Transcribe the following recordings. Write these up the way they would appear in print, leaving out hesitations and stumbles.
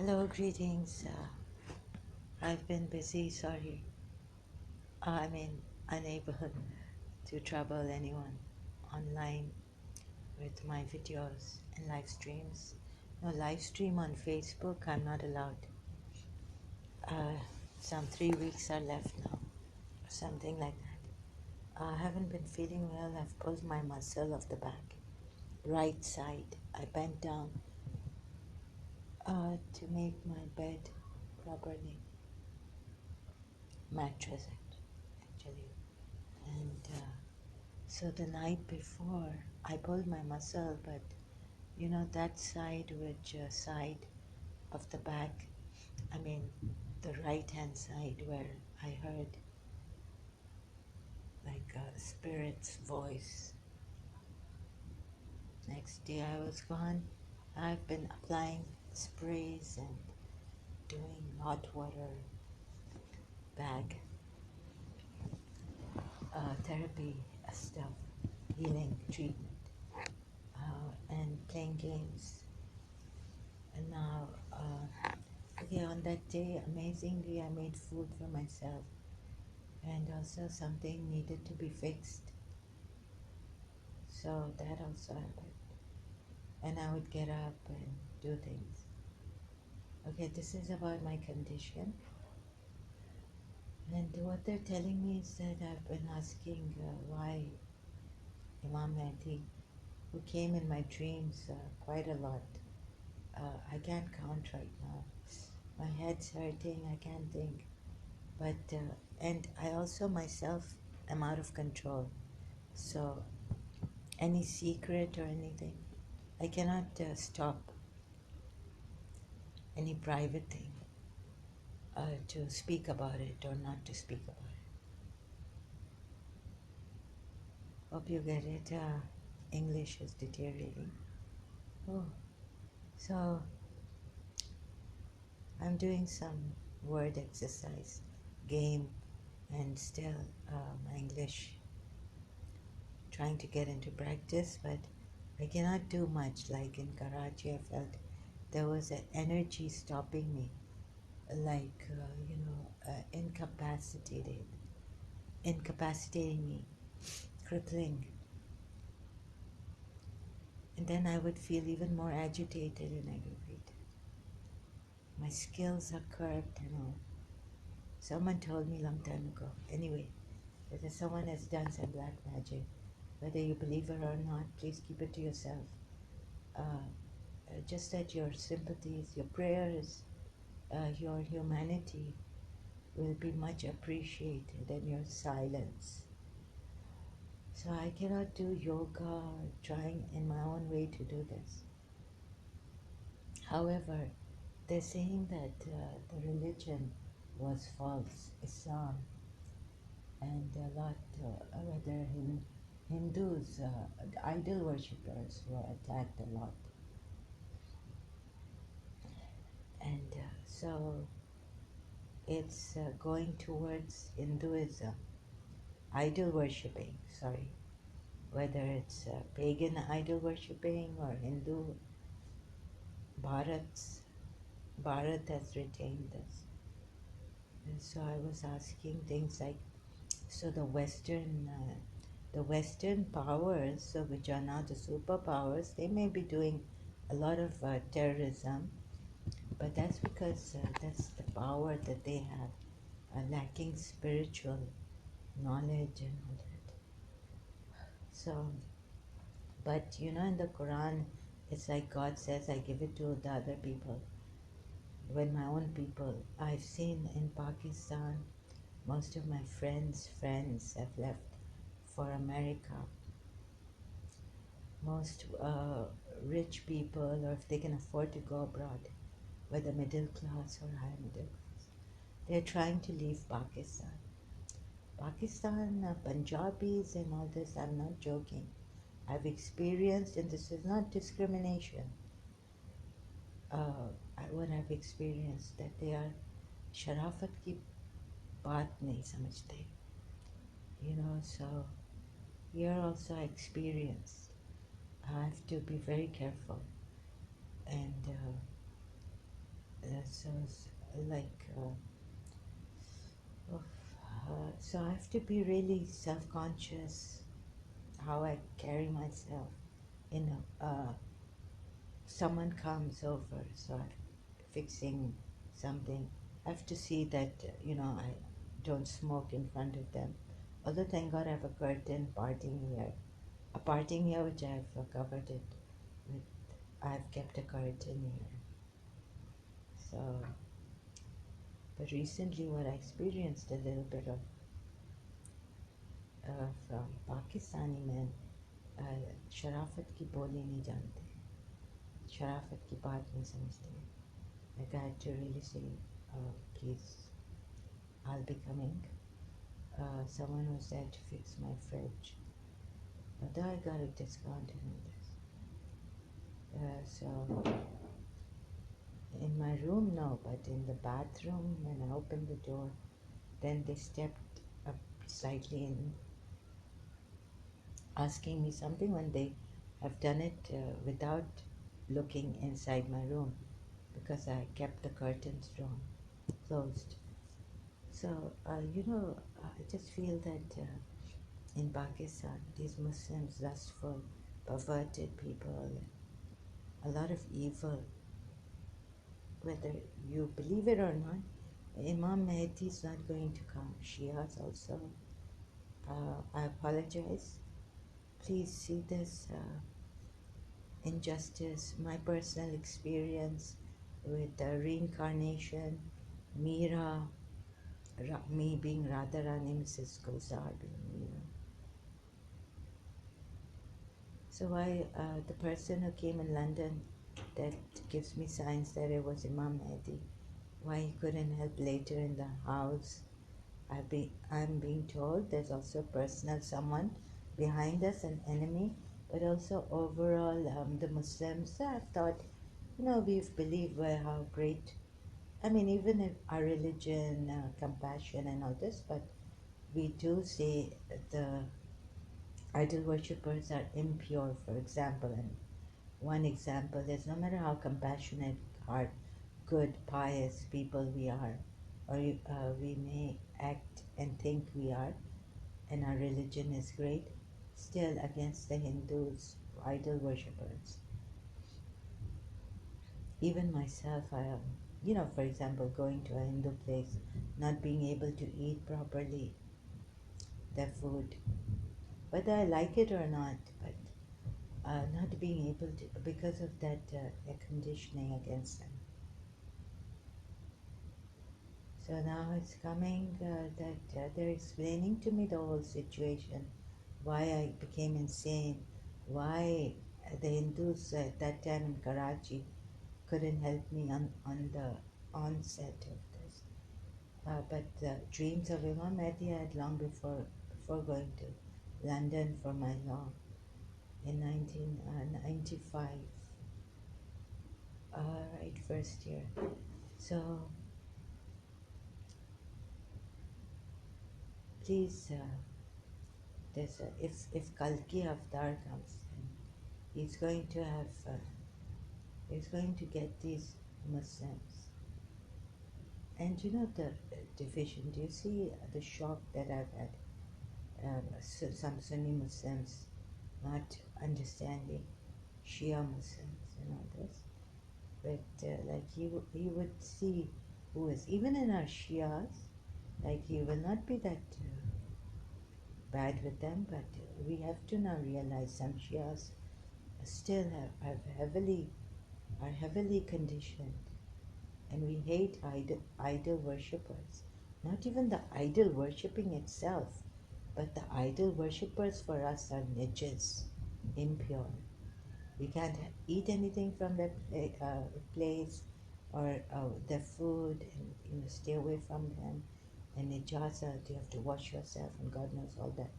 Hello, greetings. I've been busy, sorry. Unable to trouble anyone online with my videos and live streams. No, live stream on Facebook, I'm not allowed. Uh, some 3 weeks are left now, or something like that. I haven't been feeling well. I've pulled my muscle of the back, right side. I bent down to make my bed properly, mattress actually. And so the night before, I pulled my muscle, but that side, which side of the back, I mean, the right hand side where I heard like a spirit's voice. Next day I was gone. I've been applying sprays and doing hot water bag therapy stuff, healing treatment, and playing games. And now, okay, on that day, amazingly, I made food for myself, and also something needed to be fixed. So that also happened. And I would get up and do things. Okay, this is about my condition. And what they're telling me is that I've been asking why Imam Mahdi, who came in my dreams quite a lot. I can't count right now. My head's hurting, I can't think. But and I also myself am out of control. So any secret or anything, I cannot stop any private thing to speak about it or not to speak about it. Hope you get it. English is deteriorating. Oh, so I'm doing some word exercise game, and still my English trying to get into practice, but I cannot do much. Like in Karachi, I felt there was an energy stopping me, like incapacitating me, crippling. And then I would feel even more agitated and aggravated. My skills are curbed and all. Someone told me long time ago. Anyway, whether someone has done some black magic, whether you believe it or not, please keep it to yourself. Just that your sympathies, your prayers, your humanity will be much appreciated, and your silence. So I cannot do yoga, trying in my own way to do this. However, they're saying that the religion was false, Islam, and a lot, rather Hindus, idol worshippers were attacked a lot. And so it's going towards Hinduism, idol worshipping, sorry, whether it's pagan idol worshipping or Hindu. Bharat has retained this. And so I was asking things like, so the Western powers, so which are now the superpowers, they may be doing a lot of terrorism, but that's because that's the power that they have, lacking spiritual knowledge and all that. So, but in the Quran, it's like God says, I give it to the other people. When my own people, I've seen in Pakistan, most of my friends have left for America. Most rich people, or if they can afford to go abroad, whether middle class or high middle class, they're trying to leave Pakistan. Punjabis and all this, I'm not joking. I've experienced, and this is not discrimination, what I've experienced, that they are शराफत की बात नहीं समझते. So here also I experienced. I have to be very careful. And so like oof, so I have to be really self-conscious how I carry myself. You know, someone comes over, so I'm fixing something. I have to see that I don't smoke in front of them. Although thank God I have a curtain parting here which I've covered it with. I've kept a curtain here. So, but recently what I experienced a little bit of from Pakistani men, शराफत की बोली नहीं जानते, शराफत की बात नहीं समझते. Like I had to really say, please, I'll be coming. Someone was there to fix my fridge. Although I got a discount in this. So in my room, no, but in the bathroom, when I opened the door, then they stepped up slightly in, asking me something when they have done it without looking inside my room because I kept the curtains drawn, closed. So, I just feel that in Pakistan, these Muslims, lustful, perverted people, a lot of evil, whether you believe it or not, Imam Mahdi is not going to come. Shias also. I apologize. Please see this injustice, my personal experience with reincarnation, Mira, me being Radharani, Mrs. Gulzar being Mira. So the person who came in London that gives me signs that it was Imam Mahdi, why he couldn't help later in the house. I'm being told there's also personal someone behind us, an enemy, but also overall the Muslims. I've thought, we've believed how great, I mean, even if our religion, compassion and all this, but we do say the idol worshippers are impure, for example. And one example is no matter how compassionate, heart, good, pious people we are, or we may act and think we are, and our religion is great, still against the Hindus, idol worshippers. Even myself, I am, for example, going to a Hindu place, not being able to eat properly their food, whether I like it or not, but not being able to, because of that conditioning against them. So now it's coming that they're explaining to me the whole situation, why I became insane, why the Hindus at that time in Karachi couldn't help me on the onset of this. But the dreams of Imam Mahdi I had long before going to London for my law in 1995, right, first year. So please, if Kalki Avatar comes, then he's going to have he's going to get these Muslims. And the division. Do you see the shock that I've had? Some Sunni Muslims not understanding Shia Muslims and all this, but like he would see who is even in our Shias, like he will not be that bad with them, but we have to now realize some Shias still are heavily conditioned, and we hate idol worshippers. Not even the idol worshipping itself, but the idol worshippers for us are najis, impure. We can't eat anything from that place or their food, and stay away from them. And ijazat, you have to wash yourself, and God knows all that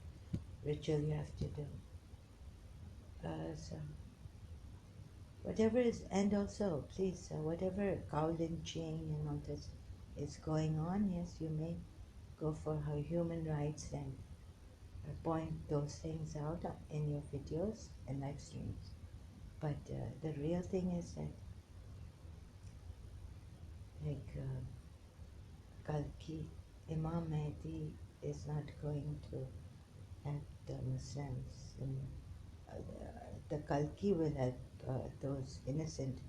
ritual you have to do. So whatever is, and also please, whatever cow lynching and all this is going on, yes, you may go for her human rights and point those things out in your videos and live streams. But the real thing is that like Kalki, Imam Mahdi is not going to help the Muslims. And, the Kalki will help those innocent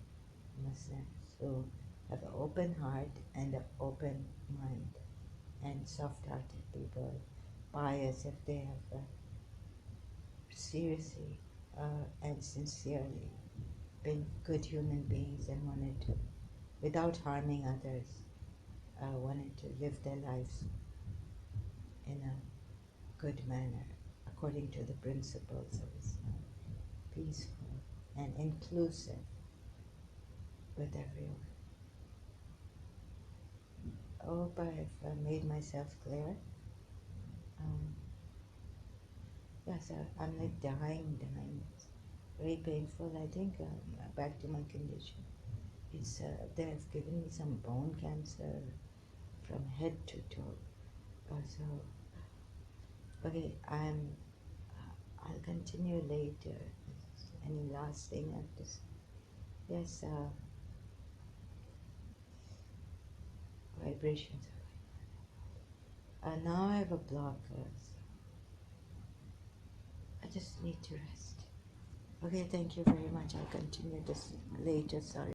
Muslims who have an open heart and an open mind, and soft-hearted people, pious if they have seriously and sincerely been good human beings and wanted to, without harming others, wanted to live their lives in a good manner according to the principles of Islam, peaceful and inclusive with everyone. I hope I've made myself clear. Um, yes, I'm like dying. It's very painful. I think back to my condition. It's they've given me some bone cancer from head to toe. So okay, I'll continue later. Any last thing I have to say? Yes, vibrations are going on. Now I have a block, so I just need to rest. Okay, thank you very much. I'll continue this later. Sorry.